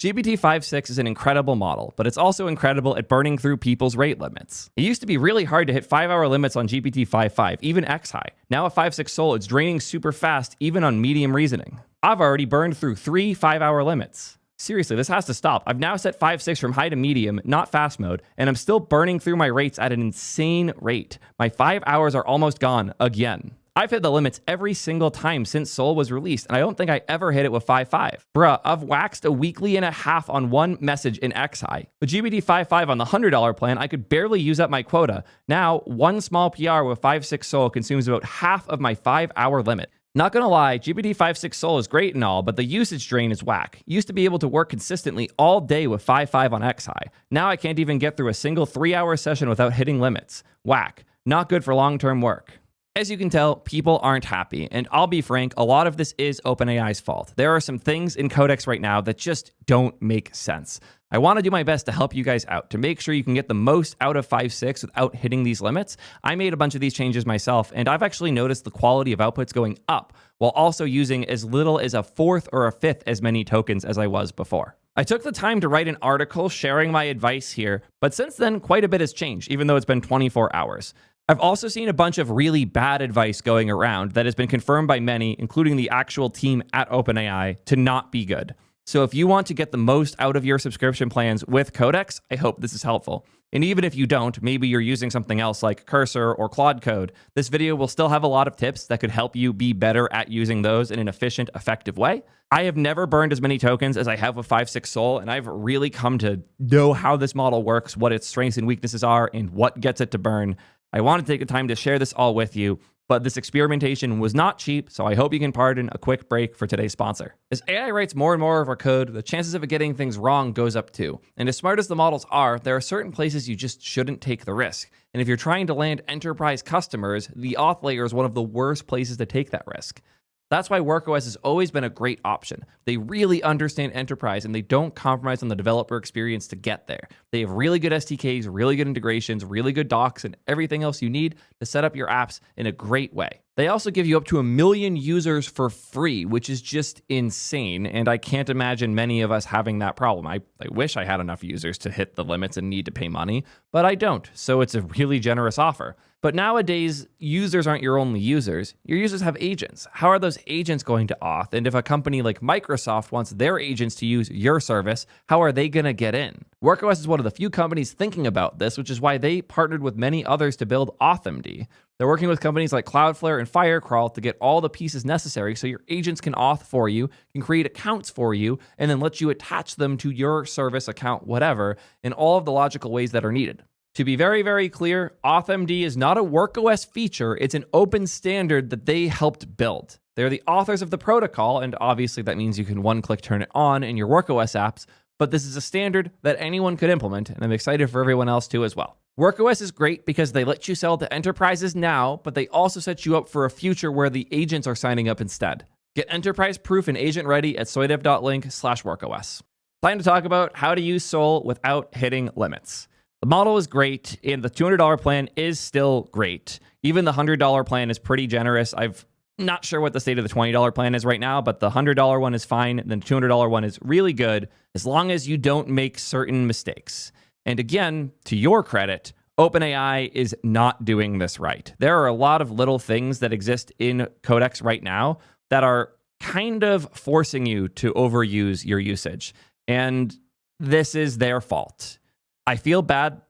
GPT-5.6 is an incredible model, but it's also incredible at burning through people's rate limits. It used to be really hard to hit 5-hour limits on GPT-5.5, even X-high. Now at 5.6 Sol, it's draining super fast, even on medium reasoning. I've already burned through 3 5-hour limits. Seriously, this has to stop. I've now set 5.6 from high to medium, not fast mode, and I'm still burning through my rates at an insane rate. My 5 hours are almost gone again. I've hit the limits every single time since Sol was released, and I don't think I ever hit it with 5.5. Bruh, I've waxed a weekly and a half on one message in X-high. With GPT 5.5 on the $100 plan, I could barely use up my quota. Now, one small PR with 5.6 Sol consumes about half of my 5-hour limit. Not gonna lie, GPT 5.6 Sol is great and all, but the usage drain is whack. Used to be able to work consistently all day with 5.5 on X-high. Now I can't even get through a single 3-hour session without hitting limits. Whack. Not good for long-term work. As you can tell, people aren't happy, and I'll be frank, a lot of this is OpenAI's fault. There are some things in Codex right now that just don't make sense. I want to do my best to help you guys out, to make sure you can get the most out of 5.6 without hitting these limits. I made a bunch of these changes myself, and I've actually noticed the quality of outputs going up, while also using as little as a fourth or a fifth as many tokens as I was before. I took the time to write an article sharing my advice here, but since then, quite a bit has changed, even though it's been 24 hours. I've also seen a bunch of really bad advice going around that has been confirmed by many, including the actual team at OpenAI, to not be good. So if you want to get the most out of your subscription plans with Codex, I hope this is helpful. And even if you don't, maybe you're using something else like Cursor or Claude Code, this video will still have a lot of tips that could help you be better at using those in an efficient, effective way. I have never burned as many tokens as I have with 5.6 Sol, and I've really come to know how this model works, what its strengths and weaknesses are, and what gets it to burn. I want to take the time to share this all with you, but this experimentation was not cheap, so I hope you can pardon a quick break for today's sponsor. As AI writes more and more of our code, the chances of it getting things wrong goes up too. And as smart as the models are, there are certain places you just shouldn't take the risk. And if you're trying to land enterprise customers, the auth layer is one of the worst places to take that risk. That's why WorkOS has always been a great option. They really understand enterprise and they don't compromise on the developer experience to get there. They have really good SDKs, really good integrations, really good docs, and everything else you need to set up your apps in a great way. They also give you up to 1 million users for free, which is just insane, and I can't imagine many of us having that problem. I wish I had enough users to hit the limits and need to pay money, but I don't, so it's a really generous offer. But nowadays, users aren't your only users. Your users have agents. How are those agents going to auth? And if a company like Microsoft wants their agents to use your service, how are they going to get in? WorkOS is one of the few companies thinking about this, which is why they partnered with many others to build AuthMD. They're working with companies like Cloudflare and Firecrawl to get all the pieces necessary so your agents can auth for you, can create accounts for you, and then let you attach them to your service, account, whatever, in all of the logical ways that are needed. To be very, very clear, AuthMD is not a WorkOS feature. It's an open standard that they helped build. They're the authors of the protocol, and obviously that means you can one-click turn it on in your WorkOS apps, but this is a standard that anyone could implement, and I'm excited for everyone else too as well. WorkOS is great because they let you sell to enterprises now, but they also set you up for a future where the agents are signing up instead. Get enterprise-proof and agent-ready at soydev.link/WorkOS. Time to talk about how to use Sol without hitting limits. The model is great, and the $200 plan is still great. Even the $100 plan is pretty generous. I'm not sure what the state of the $20 plan is right now, but the $100 one is fine. The $200 one is really good, as long as you don't make certain mistakes. And again, to your credit, OpenAI is not doing this right. There are a lot of little things that exist in Codex right now that are kind of forcing you to overuse your usage. And this is their fault. I feel bad.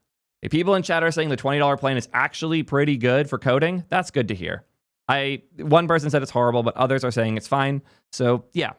If people in chat are saying the $20 plan is actually pretty good for coding, that's good to hear. One person said it's horrible, but others are saying it's fine. So yeah,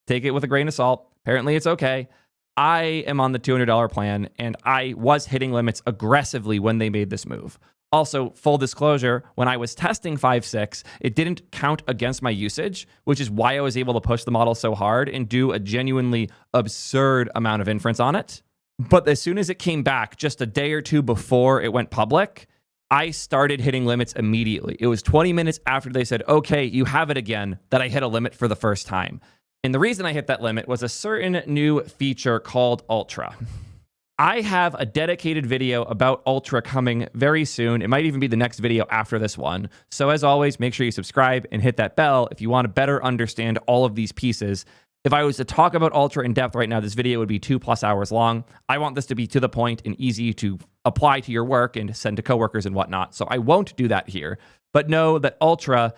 take it with a grain of salt. Apparently it's okay. I am on the $200 plan, and I was hitting limits aggressively when they made this move. Also, full disclosure, when I was testing 5.6, it didn't count against my usage, which is why I was able to push the model so hard and do a genuinely absurd amount of inference on it. But as soon as it came back, just a day or two before it went public, I started hitting limits immediately. It was 20 minutes after they said, okay, you have it again, that I hit a limit for the first time. And the reason I hit that limit was a certain new feature called Ultra. I have a dedicated video about Ultra coming very soon. It might even be the next video after this one. So as always, make sure you subscribe and hit that bell if you want to better understand all of these pieces. If I was to talk about Ultra in depth right now, this video would be 2+ hours long. I want this to be to the point and easy to apply to your work and send to coworkers and whatnot. So I won't do that here. But know that Ultra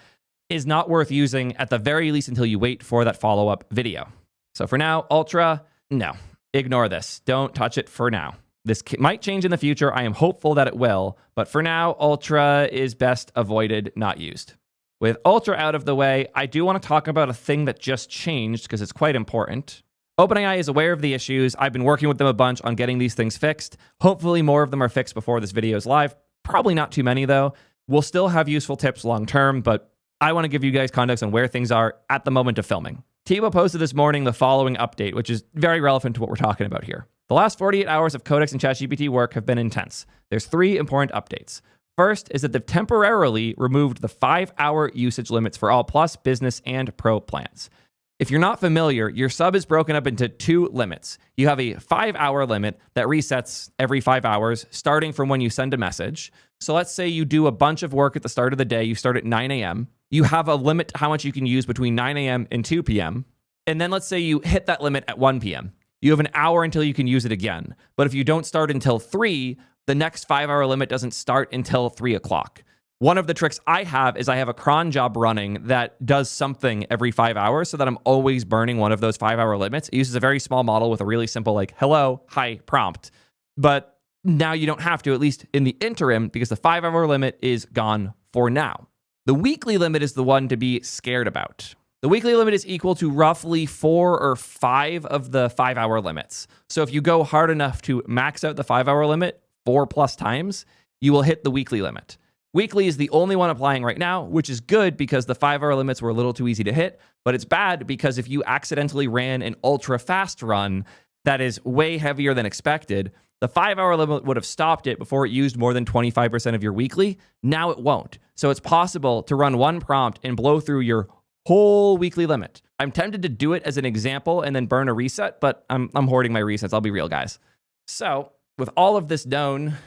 is not worth using at the very least until you wait for that follow-up video. So for now, Ultra, no. Ignore this. Don't touch it for now. This might change in the future. I am hopeful that it will. But for now, Ultra is best avoided, not used. With Ultra out of the way, I do want to talk about a thing that just changed because it's quite important. OpenAI is aware of the issues. I've been working with them a bunch on getting these things fixed. Hopefully more of them are fixed before this video is live. Probably not too many though. We'll still have useful tips long term, but I want to give you guys context on where things are at the moment of filming. Theo posted this morning the following update, which is very relevant to what we're talking about here. The last 48 hours of Codex and ChatGPT work have been intense. There's 3 important updates. First is that they've temporarily removed the 5-hour usage limits for all Plus, Business, and Pro plans. If you're not familiar, your sub is broken up into 2 limits. You have a 5-hour limit that resets every 5 hours, starting from when you send a message. So let's say you do a bunch of work at the start of the day. You start at 9 a.m. You have a limit to how much you can use between 9 a.m. and 2 p.m. And then let's say you hit that limit at 1 p.m. You have an hour until you can use it again. But if you don't start until 3, the next 5-hour limit doesn't start until 3 o'clock. One of the tricks I have is I have a cron job running that does something every 5 hours so that I'm always burning one of those 5-hour limits. It uses a very small model with a really simple like, hello, hi, prompt. But now you don't have to, at least in the interim, because the 5-hour limit is gone for now. The weekly limit is the one to be scared about. The weekly limit is equal to roughly 4 or 5 of the 5-hour limits. So if you go hard enough to max out the 5-hour limit 4+ times, you will hit the weekly limit. Weekly is the only one applying right now, which is good because the 5-hour limits were a little too easy to hit, but it's bad because if you accidentally ran an ultra fast run that is way heavier than expected, the 5-hour limit would have stopped it before it used more than 25% of your weekly. Now it won't. So it's possible to run one prompt and blow through your whole weekly limit. I'm tempted to do it as an example and then burn a reset, but I'm hoarding my resets. I'll be real, guys. So with all of this known,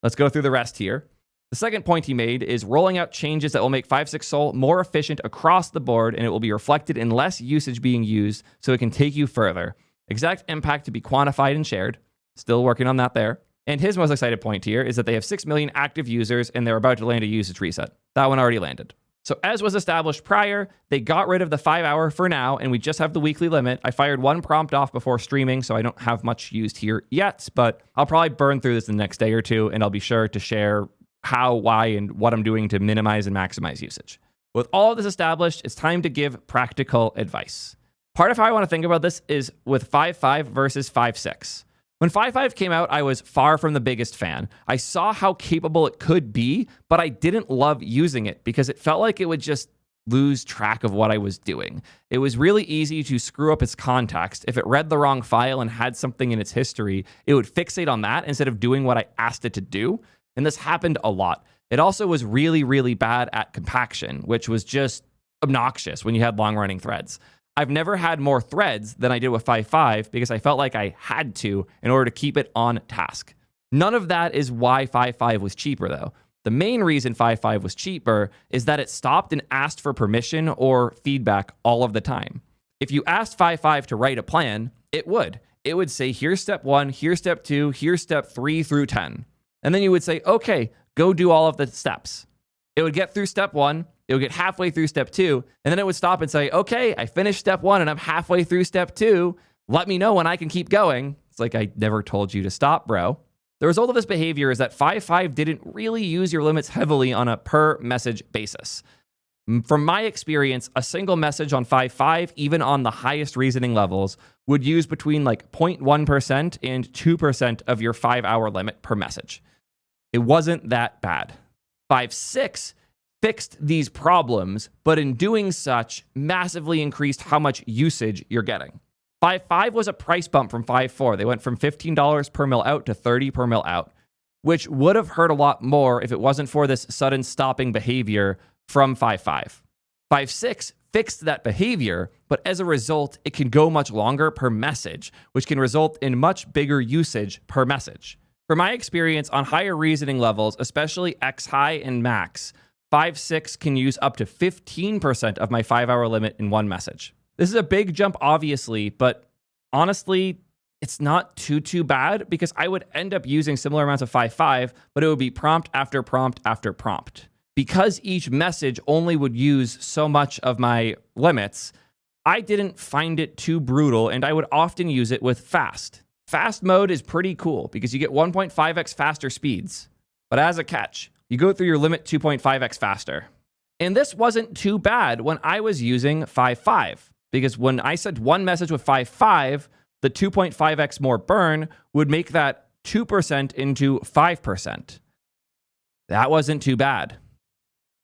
let's go through the rest here. The second point he made is rolling out changes that will make 5.6 Sol more efficient across the board, and it will be reflected in less usage being used so it can take you further. Exact impact to be quantified and shared. Still working on that there. And his most excited point here is that they have 6 million active users and they're about to land a usage reset. That one already landed. So as was established prior, they got rid of the 5-hour for now, and we just have the weekly limit. I fired one prompt off before streaming, so I don't have much used here yet, but I'll probably burn through this in the next day or two, and I'll be sure to share how, why, and what I'm doing to minimize and maximize usage. With all of this established, it's time to give practical advice. Part of how I want to think about this is with 5.5 versus 5.6. When 5.5 came out, I was far from the biggest fan. I saw how capable it could be, but I didn't love using it because it felt like it would just lose track of what I was doing. It was really easy to screw up its context. If it read the wrong file and had something in its history, it would fixate on that instead of doing what I asked it to do. And this happened a lot. It also was really, really bad at compaction, which was just obnoxious when you had long-running threads. I've never had more threads than I did with 5.5 because I felt like I had to in order to keep it on task. None of that is why 5.5 was cheaper, though. The main reason 5.5 was cheaper is that it stopped and asked for permission or feedback all of the time. If you asked 5.5 to write a plan, it would. It would say, here's step 1, here's step 2, here's step 3 through 10. And then you would say, okay, go do all of the steps. It would get through step 1, it would get halfway through step 2, and then it would stop and say, okay, I finished step 1 and I'm halfway through step 2. Let me know when I can keep going. It's like, I never told you to stop, bro. The result of this behavior is that 5.5 didn't really use your limits heavily on a per message basis. From my experience, a single message on 5.5, even on the highest reasoning levels, would use between like 0.1% and 2% of your 5-hour limit per message. It wasn't that bad. 5.6 fixed these problems, but in doing such, massively increased how much usage you're getting. 5.5 was a price bump from 5.4. They went from $15 per mil out to $30 per mil out, which would have hurt a lot more if it wasn't for this sudden stopping behavior from 5.5. 5.6 fixed that behavior, but as a result, it can go much longer per message, which can result in much bigger usage per message. From my experience on higher reasoning levels, especially X high and max, 5.6 can use up to 15% of my 5-hour limit in one message. This is a big jump, obviously, but honestly, it's not too bad because I would end up using similar amounts of 5.5, but it would be prompt after prompt after prompt. Because each message only would use so much of my limits, I didn't find it too brutal, and I would often use it with fast. Fast mode is pretty cool because you get 1.5x faster speeds. But as a catch, you go through your limit 2.5x faster. And this wasn't too bad when I was using 5.5, because when I sent one message with 5.5, the 2.5x more burn would make that 2% into 5%. That wasn't too bad.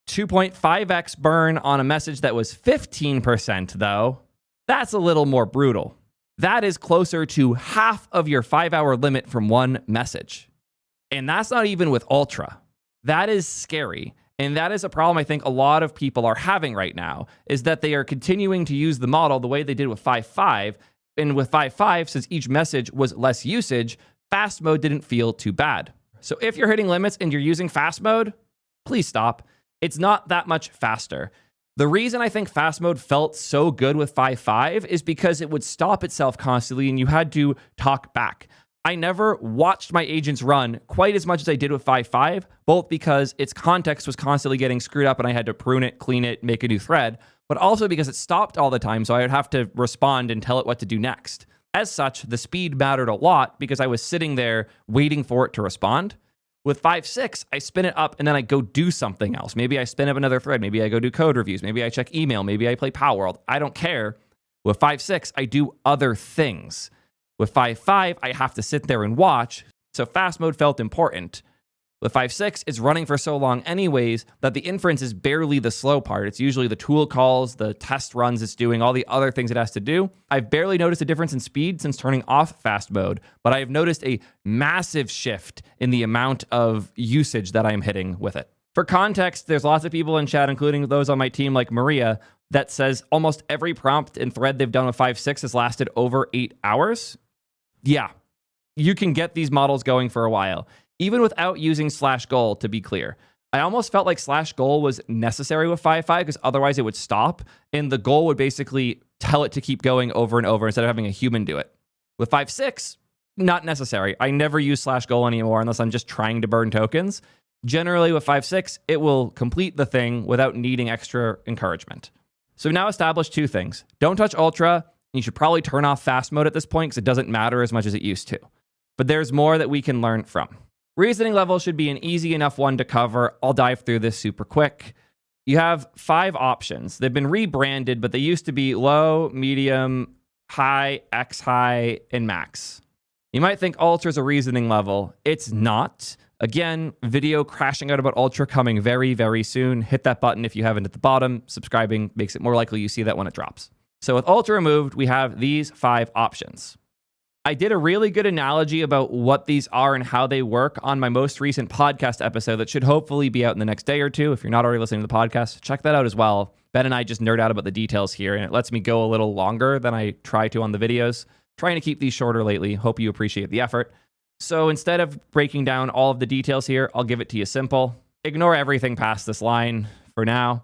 2.5x burn on a message that was 15%, though, that's a little more brutal. That is closer to half of your 5-hour limit from one message. And that's not even with Ultra. That is scary. And that is a problem I think a lot of people are having right now, is that they are continuing to use the model the way they did with 5.5. And with 5.5, since each message was less usage, fast mode didn't feel too bad. So if you're hitting limits and you're using fast mode, please stop. It's not that much faster. The reason I think fast mode felt so good with 5.5 is because it would stop itself constantly and you had to talk back. I never watched my agents run quite as much as I did with 5.5, both because its context was constantly getting screwed up and I had to prune it, clean it, make a new thread, but also because it stopped all the time, so I would have to respond and tell it what to do next. As such, the speed mattered a lot because I was sitting there waiting for it to respond. With 5.6, I spin it up and then I go do something else. Maybe I spin up another thread. Maybe I go do code reviews. Maybe I check email. Maybe I play Power World. I don't care. With 5.6, I do other things. With 5.5, I have to sit there and watch. So fast mode felt important. With 5.6, it's running for so long anyways that the inference is barely the slow part. It's usually the tool calls, the test runs it's doing, all the other things it has to do. I've barely noticed a difference in speed since turning off fast mode, but I've noticed a massive shift in the amount of usage that I'm hitting with it. For context, there's lots of people in chat, including those on my team like Maria, that says almost every prompt and thread they've done with 5.6 has lasted over 8 hours. Yeah, you can get these models going for a while. Even without using /goal, to be clear. I almost felt like /goal was necessary with 5.5 because otherwise it would stop, and the goal would basically tell it to keep going over and over instead of having a human do it. With 5.6, not necessary. I never use /goal anymore unless I'm just trying to burn tokens. Generally, with 5.6, it will complete the thing without needing extra encouragement. So we've now established two things. Don't touch Ultra. You should probably turn off fast mode at this point because it doesn't matter as much as it used to. But there's more that we can learn from. Reasoning level should be an easy enough one to cover. I'll dive through this super quick. You have 5 options. They've been rebranded, but they used to be low, medium, high, X high, and max. You might think Ultra is a reasoning level. It's not. Again, video crashing out about Ultra coming very, very soon. Hit that button if you haven't at the bottom. Subscribing makes it more likely you see that when it drops. So with Ultra removed, we have these 5 options. I did a really good analogy about what these are and how they work on my most recent podcast episode that should hopefully be out in the next day or two. If you're not already listening to the podcast, check that out as well. Ben and I just nerd out about the details here, and it lets me go a little longer than I try to on the videos. Trying to keep these shorter lately. Hope you appreciate the effort. So instead of breaking down all of the details here, I'll give it to you simple. Ignore everything past this line for now.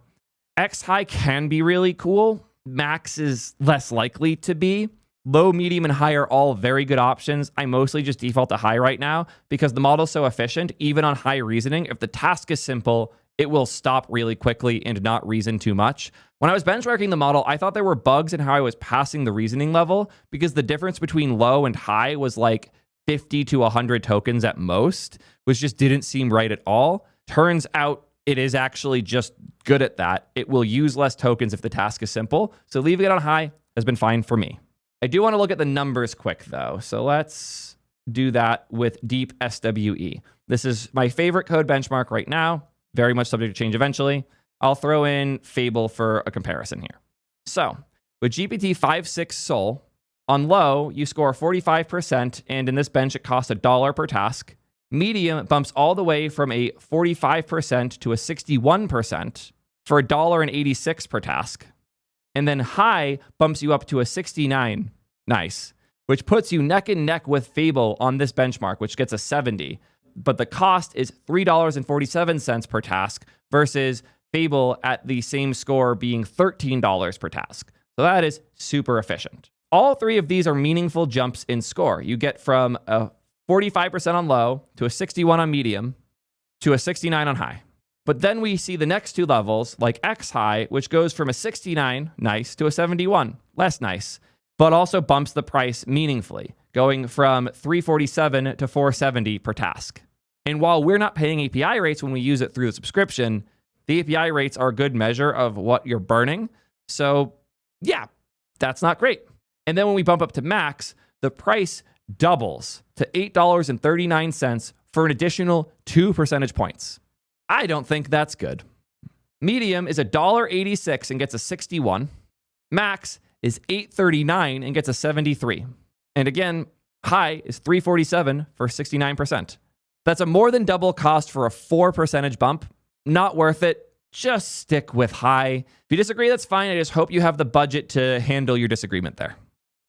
X high can be really cool. Max is less likely to be. Low, medium, and high are all very good options. I mostly just default to high right now because the model's so efficient. Even on high reasoning, if the task is simple, it will stop really quickly and not reason too much. When I was benchmarking the model, I thought there were bugs in how I was passing the reasoning level because the difference between low and high was like 50 to 100 tokens at most, which just didn't seem right at all. Turns out it is actually just good at that. It will use less tokens if the task is simple. So leaving it on high has been fine for me. I do want to look at the numbers quick, though. So let's do that with Deep SWE. This is my favorite code benchmark right now. Very much subject to change eventually. I'll throw in Fable for a comparison here. So with GPT 5.6 Sol, on low, you score 45%, and in this bench, it costs $1 per task. Medium bumps all the way from a 45% to a 61% for $1.86 per task. And then high bumps you up to a 69. Nice. Which puts you neck and neck with Fable on this benchmark, which gets a 70. But the cost is $3.47 per task versus Fable at the same score being $13 per task. So that is super efficient. All three of these are meaningful jumps in score. You get from a 45% on low to a 61 on medium to a 69 on high. But then we see the next two levels, like X high, which goes from a 69, nice, to a 71, less nice, but also bumps the price meaningfully, going from 347 to 470 per task. And while we're not paying API rates when we use it through the subscription, the API rates are a good measure of what you're burning. So yeah, that's not great. And then when we bump up to max, the price doubles to $8.39 for an additional 2 percentage points. I don't think that's good. Medium is $1.86 and gets a 61. Max is $8.39 and gets a 73. And again, high is $3.47 for 69%. That's a more than double cost for a 4 percentage bump. Not worth it. Just stick with high. If you disagree, that's fine. I just hope you have the budget to handle your disagreement there.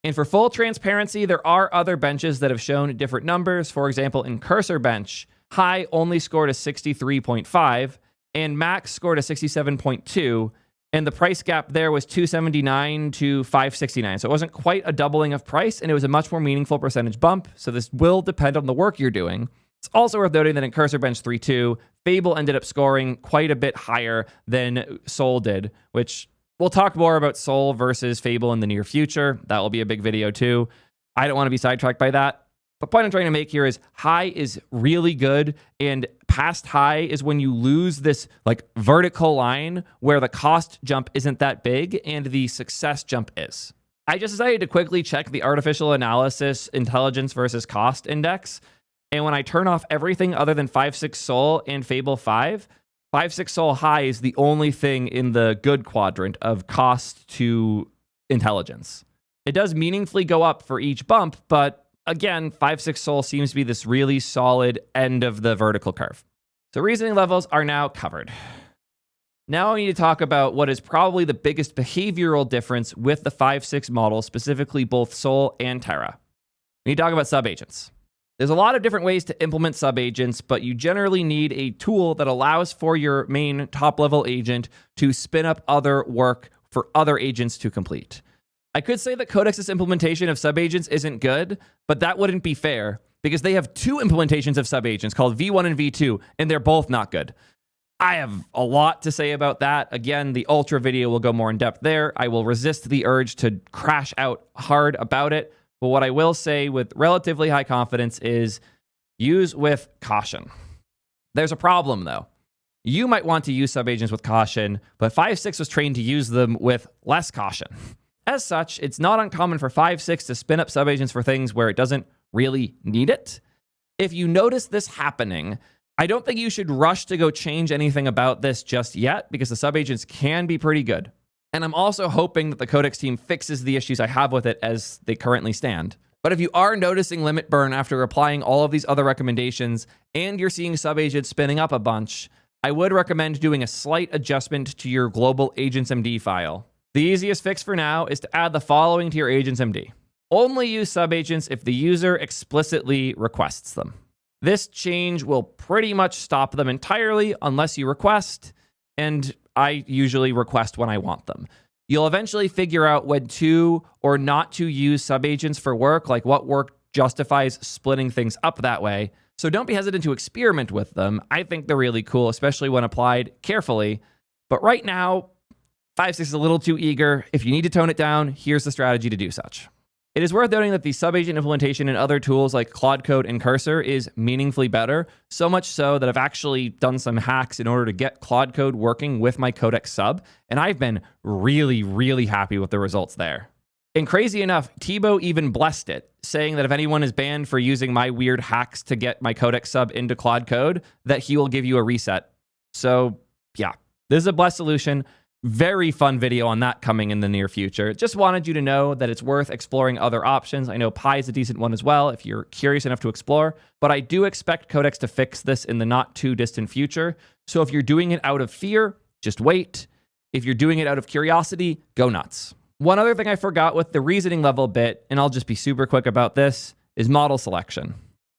And for full transparency, there are other benches that have shown different numbers. For example, in Cursor Bench, high only scored a 63.5 and max scored a 67.2. And the price gap there was 279 to 569. So it wasn't quite a doubling of price, and it was a much more meaningful percentage bump. So this will depend on the work you're doing. It's also worth noting that in Cursor Bench 3.2, Fable ended up scoring quite a bit higher than Soul did, which we'll talk more about Soul versus Fable in the near future. That will be a big video too. I don't want to be sidetracked by that. The point I'm trying to make here is high is really good, and past high is when you lose this like vertical line where the cost jump isn't that big and the success jump is. I just decided to quickly check the artificial analysis intelligence versus cost index. And when I turn off everything other than 5.6 Soul and Fable 5, 5.6 Soul high is the only thing in the good quadrant of cost to intelligence. It does meaningfully go up for each bump, but again, 5.6 Soul seems to be this really solid end of the vertical curve. So reasoning levels are now covered. Now I need to talk about what is probably the biggest behavioral difference with the 5.6 model, specifically both Soul and Terra. We need to talk about subagents. There's a lot of different ways to implement subagents, but you generally need a tool that allows for your main top-level agent to spin up other work for other agents to complete. I could say that Codex's implementation of subagents isn't good, but that wouldn't be fair because they have two implementations of subagents called V1 and V2, and they're both not good. I have a lot to say about that. Again, the Ultra video will go more in depth there. I will resist the urge to crash out hard about it. But what I will say with relatively high confidence is use with caution. There's a problem, though. You might want to use subagents with caution, but 5.6 was trained to use them with less caution. As such, it's not uncommon for 5.6 to spin up subagents for things where it doesn't really need it. If you notice this happening, I don't think you should rush to go change anything about this just yet because the subagents can be pretty good. And I'm also hoping that the Codex team fixes the issues I have with it as they currently stand. But if you are noticing limit burn after applying all of these other recommendations and you're seeing subagents spinning up a bunch, I would recommend doing a slight adjustment to your global agentsmd file. The easiest fix for now is to add the following to your agentsmd. Only use subagents if the user explicitly requests them. This change will pretty much stop them entirely unless you request, and I usually request when I want them. You'll eventually figure out when to or not to use subagents for work, like what work justifies splitting things up that way. So don't be hesitant to experiment with them. I think they're really cool, especially when applied carefully. But right now, 5.6 is a little too eager. If you need to tone it down, here's the strategy to do such. It is worth noting that the subagent implementation in other tools like Claude Code and Cursor is meaningfully better, so much so that I've actually done some hacks in order to get Claude Code working with my Codex sub, and I've been really, really happy with the results there. And crazy enough, Thibaut even blessed it, saying that if anyone is banned for using my weird hacks to get my Codex sub into Claude Code, that he will give you a reset. So yeah, this is a blessed solution. Very fun video on that coming in the near future. Just wanted you to know that it's worth exploring other options. I know Pi is a decent one as well if you're curious enough to explore, but I do expect Codex to fix this in the not too distant future. So if you're doing it out of fear, just wait. If you're doing it out of curiosity, go nuts. One other thing I forgot with the reasoning level bit, and I'll just be super quick about this, is model selection.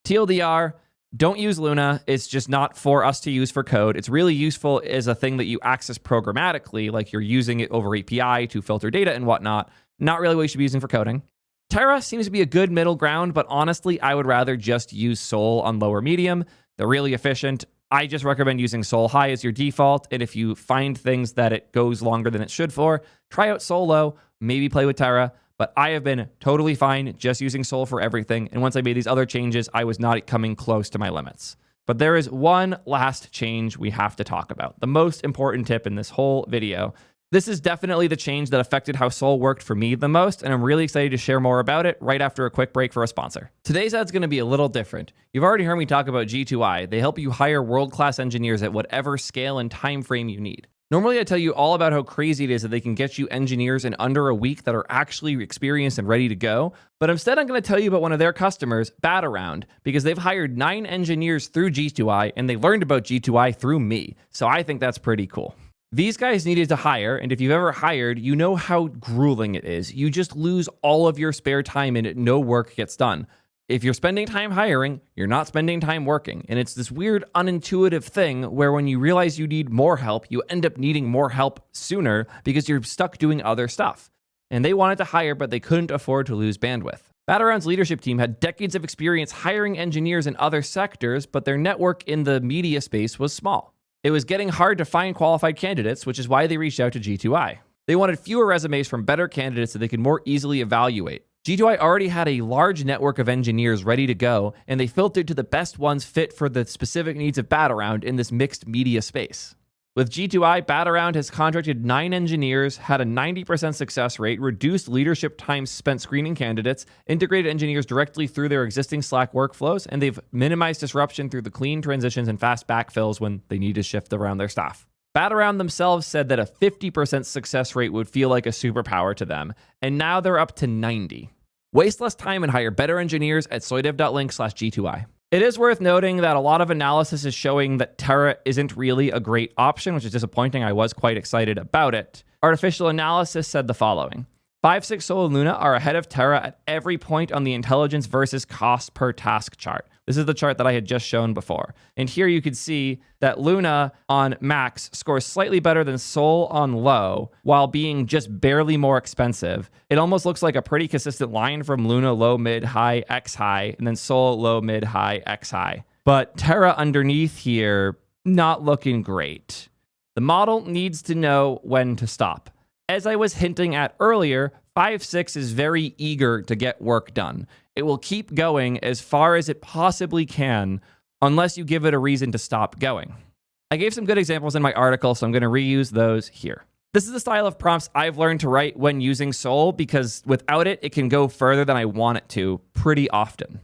TLDR, Don't use Luna. It's just not for us to use for code. It's really useful as a thing that you access programmatically, like you're using it over API to filter data and whatnot. Not really what you should be using for coding. Terra seems to be a good middle ground, but honestly, I would rather just use Sol on lower medium. They're really efficient. I just recommend using Sol high as your default, and if you find things that it goes longer than it should for, try out Sol low, maybe play with Terra. But I have been totally fine just using Sol for everything, and once I made these other changes, I was not coming close to my limits. But there is one last change we have to talk about, the most important tip in this whole video. This is definitely the change that affected how Sol worked for me the most, and I'm really excited to share more about it right after a quick break for a sponsor. Today's ad's going to be a little different. You've already heard me talk about G2I. They help you hire world-class engineers at whatever scale and time frame you need. Normally, I tell you all about how crazy it is that they can get you engineers in under a week that are actually experienced and ready to go. But instead, I'm going to tell you about one of their customers, Bataround, because they've hired 9 engineers through G2I, and they learned about G2I through me. So I think that's pretty cool. These guys needed to hire, and if you've ever hired, you know how grueling it is. You just lose all of your spare time and no work gets done. If you're spending time hiring, you're not spending time working. And it's this weird, unintuitive thing where when you realize you need more help, you end up needing more help sooner because you're stuck doing other stuff. And they wanted to hire, but they couldn't afford to lose bandwidth. Bataround's leadership team had decades of experience hiring engineers in other sectors, but their network in the media space was small. It was getting hard to find qualified candidates, which is why they reached out to G2I. They wanted fewer resumes from better candidates so they could more easily evaluate. G2I already had a large network of engineers ready to go, and they filtered to the best ones fit for the specific needs of Bataround in this mixed media space. With G2I, Bataround has contracted 9 engineers, had a 90% success rate, reduced leadership time spent screening candidates, integrated engineers directly through their existing Slack workflows, and they've minimized disruption through the clean transitions and fast backfills when they need to shift around their staff. Bataround themselves said that a 50% success rate would feel like a superpower to them, and now they're up to 90. Waste less time and hire better engineers at soydev.link/G2I. It is worth noting that a lot of analysis is showing that Terra isn't really a great option, which is disappointing. I was quite excited about it. Artificial analysis said the following. 5.6 Sol and Luna are ahead of Terra at every point on the intelligence versus cost per task chart. This is the chart that I had just shown before. And here you could see that Luna on max scores slightly better than Sol on low while being just barely more expensive. It almost looks like a pretty consistent line from Luna low, mid, high, X high, and then Sol low, mid, high, X high. But Terra underneath here, not looking great. The model needs to know when to stop. As I was hinting at earlier, 5.6 is very eager to get work done. It will keep going as far as it possibly can unless you give it a reason to stop going. I gave some good examples in my article, so I'm going to reuse those here. This is the style of prompts I've learned to write when using Sol because without it, it can go further than I want it to pretty often.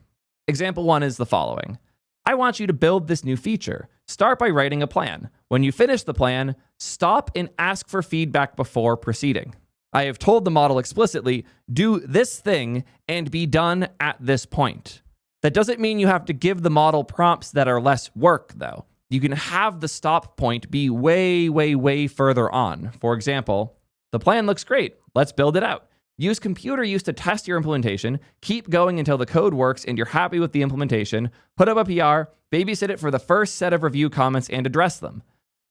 Example 1 is the following. I want you to build this new feature. Start by writing a plan. When you finish the plan, stop and ask for feedback before proceeding. I have told the model explicitly, do this thing and be done at this point. That doesn't mean you have to give the model prompts that are less work, though. You can have the stop point be way, way, way further on. For example, the plan looks great. Let's build it out. Use computer use to test your implementation. Keep going until the code works and you're happy with the implementation. Put up a PR, babysit it for the first set of review comments and address them.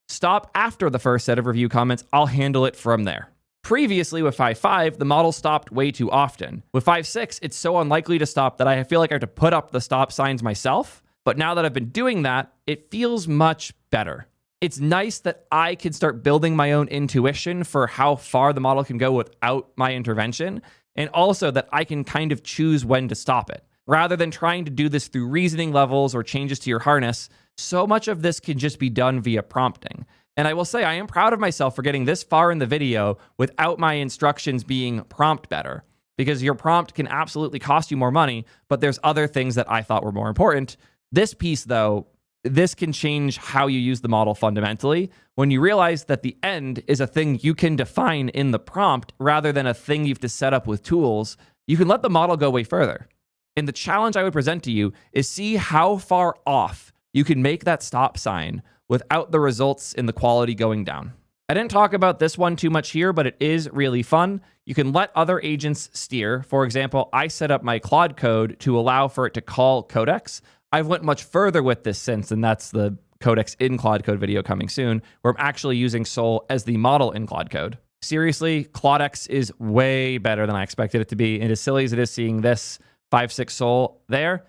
Stop after the first set of review comments. I'll handle it from there. Previously with 5.5, the model stopped way too often. With 5.6, it's so unlikely to stop that I feel like I have to put up the stop signs myself. But now that I've been doing that, it feels much better. It's nice that I can start building my own intuition for how far the model can go without my intervention, and also that I can kind of choose when to stop it. Rather than trying to do this through reasoning levels or changes to your harness, so much of this can just be done via prompting. And I will say I am proud of myself for getting this far in the video without my instructions being prompt better, because your prompt can absolutely cost you more money, but there's other things that I thought were more important. This piece, though, this can change how you use the model fundamentally when you realize that the end is a thing you can define in the prompt rather than a thing you have to set up with tools. You can let the model go way further. And the challenge I would present to you is see how far off you can make that stop sign without the results in the quality going down. I didn't talk about this one too much here, but it is really fun. You can let other agents steer. For example, I set up my Claude code to allow for it to call codecs. I've went much further with this since, and that's the Codex in Claude Code video coming soon, where I'm actually using Sol as the model in Claude Code. Seriously, ClaudeX is way better than I expected it to be. And as silly as it is seeing this 5.6 Sol there,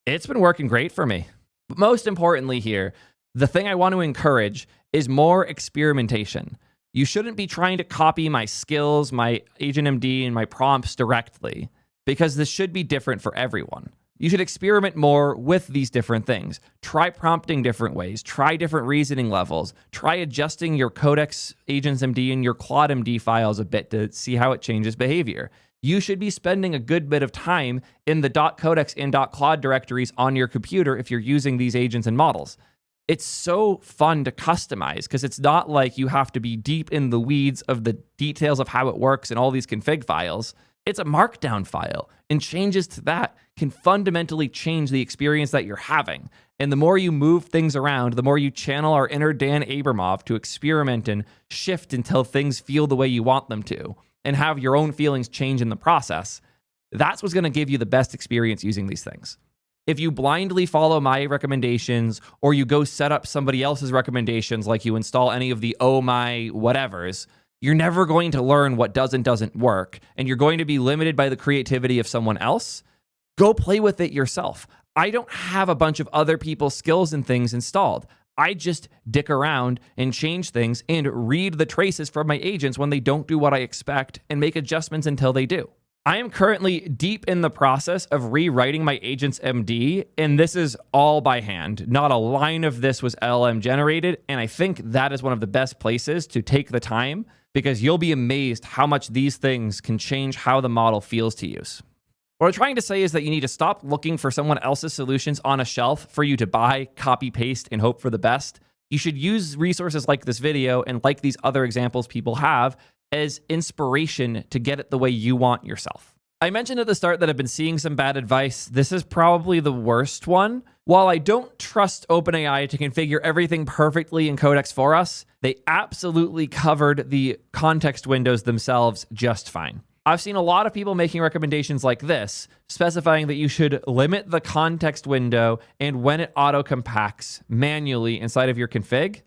it's been working great for me. But most importantly here, the thing I want to encourage is more experimentation. You shouldn't be trying to copy my skills, my AgentMD, and my prompts directly, because this should be different for everyone. You should experiment more with these different things. Try prompting different ways. Try different reasoning levels. Try adjusting your Codex AgentsMD and your ClaudeMD files a bit to see how it changes behavior. You should be spending a good bit of time in the .codex and .claude directories on your computer if you're using these agents and models. It's so fun to customize because it's not like you have to be deep in the weeds of the details of how it works and all these config files. It's a markdown file, and changes to that can fundamentally change the experience that you're having. And the more you move things around, the more you channel our inner Dan Abramov to experiment and shift until things feel the way you want them to, and have your own feelings change in the process. That's what's going to give you the best experience using these things. If you blindly follow my recommendations, or you go set up somebody else's recommendations, like you install any of the oh my whatevers, you're never going to learn what does and doesn't work, and you're going to be limited by the creativity of someone else. Go play with it yourself. I don't have a bunch of other people's skills and things installed. I just dick around and change things and read the traces from my agents when they don't do what I expect and make adjustments until they do. I am currently deep in the process of rewriting my AgentsMD, and this is all by hand. Not a line of this was LLM generated, and I think that is one of the best places to take the time, because you'll be amazed how much these things can change how the model feels to use. What I'm trying to say is that you need to stop looking for someone else's solutions on a shelf for you to buy, copy, paste, and hope for the best. You should use resources like this video and like these other examples people have as inspiration to get it the way you want yourself. I mentioned at the start that I've been seeing some bad advice. This is probably the worst one. While I don't trust OpenAI to configure everything perfectly in Codex for us, they absolutely covered the context windows themselves just fine. I've seen a lot of people making recommendations like this, specifying that you should limit the context window and when it auto-compacts manually inside of your config.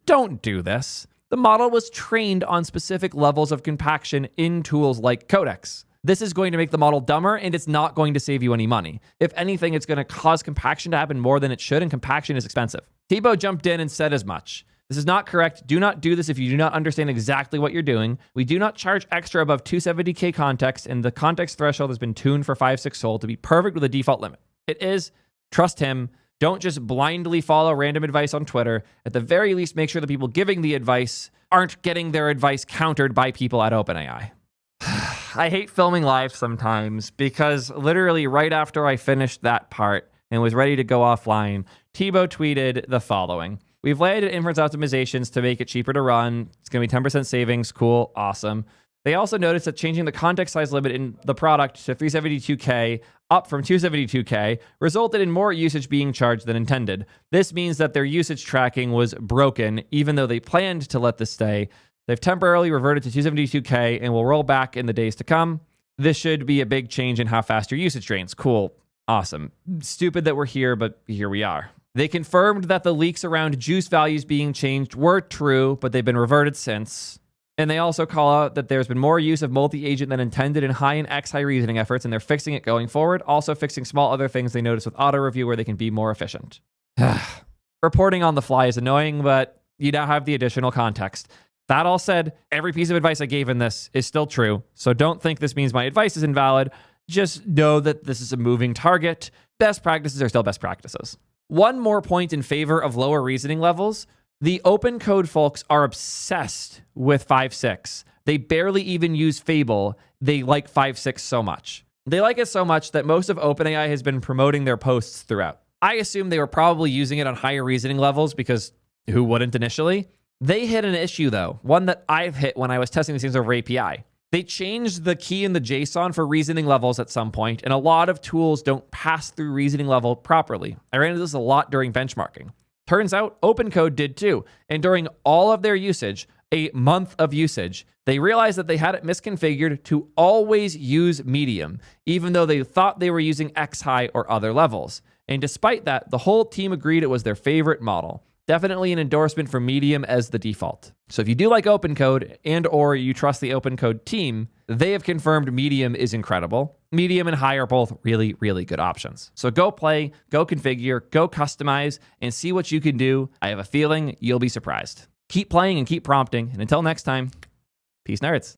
Don't do this. The model was trained on specific levels of compaction in tools like Codex. This is going to make the model dumber, and it's not going to save you any money. If anything, it's going to cause compaction to happen more than it should, and compaction is expensive. Theo jumped in and said as much. This is not correct. Do not do this if you do not understand exactly what you're doing. We do not charge extra above 270K context, and the context threshold has been tuned for 5.6 Sol to be perfect with a default limit. It is. Trust him. Don't just blindly follow random advice on Twitter. At the very least, make sure the people giving the advice aren't getting their advice countered by people at OpenAI. I hate filming live sometimes because literally right after I finished that part and was ready to go offline, Theo tweeted the following. We've landed inference optimizations to make it cheaper to run. It's going to be 10% savings. Cool. Awesome. They also noticed that changing the context size limit in the product to 372K up from 272K resulted in more usage being charged than intended. This means that their usage tracking was broken, even though they planned to let this stay. They've temporarily reverted to 272K and will roll back in the days to come. This should be a big change in how fast your usage drains. Cool. Awesome. Stupid that we're here, but here we are. They confirmed that the leaks around juice values being changed were true, but they've been reverted since. And they also call out that there's been more use of multi-agent than intended in high and X high reasoning efforts, and they're fixing it going forward, also fixing small other things they noticed with auto review where they can be more efficient. Reporting on the fly is annoying, but you now have the additional context. That all said, every piece of advice I gave in this is still true, so don't think this means my advice is invalid. Just know that this is a moving target. Best practices are still best practices. One more point in favor of lower reasoning levels. The open code folks are obsessed with 5.6. They barely even use Fable. They like 5.6 so much. They like it so much that most of OpenAI has been promoting their posts throughout. I assume they were probably using it on higher reasoning levels because who wouldn't initially? They hit an issue though, one that I've hit when I was testing these things over API. They changed the key in the JSON for reasoning levels at some point, and a lot of tools don't pass through reasoning level properly. I ran into this a lot during benchmarking. Turns out OpenCode did too, and during all of their usage, a month of usage, they realized that they had it misconfigured to always use medium, even though they thought they were using X high or other levels. And despite that, the whole team agreed it was their favorite model. Definitely an endorsement for medium as the default. So if you do like open code and or you trust the open code team, they have confirmed medium is incredible. Medium and high are both really, really good options. So go play, go configure, go customize, and see what you can do. I have a feeling you'll be surprised. Keep playing and keep prompting. And until next time, peace nerds.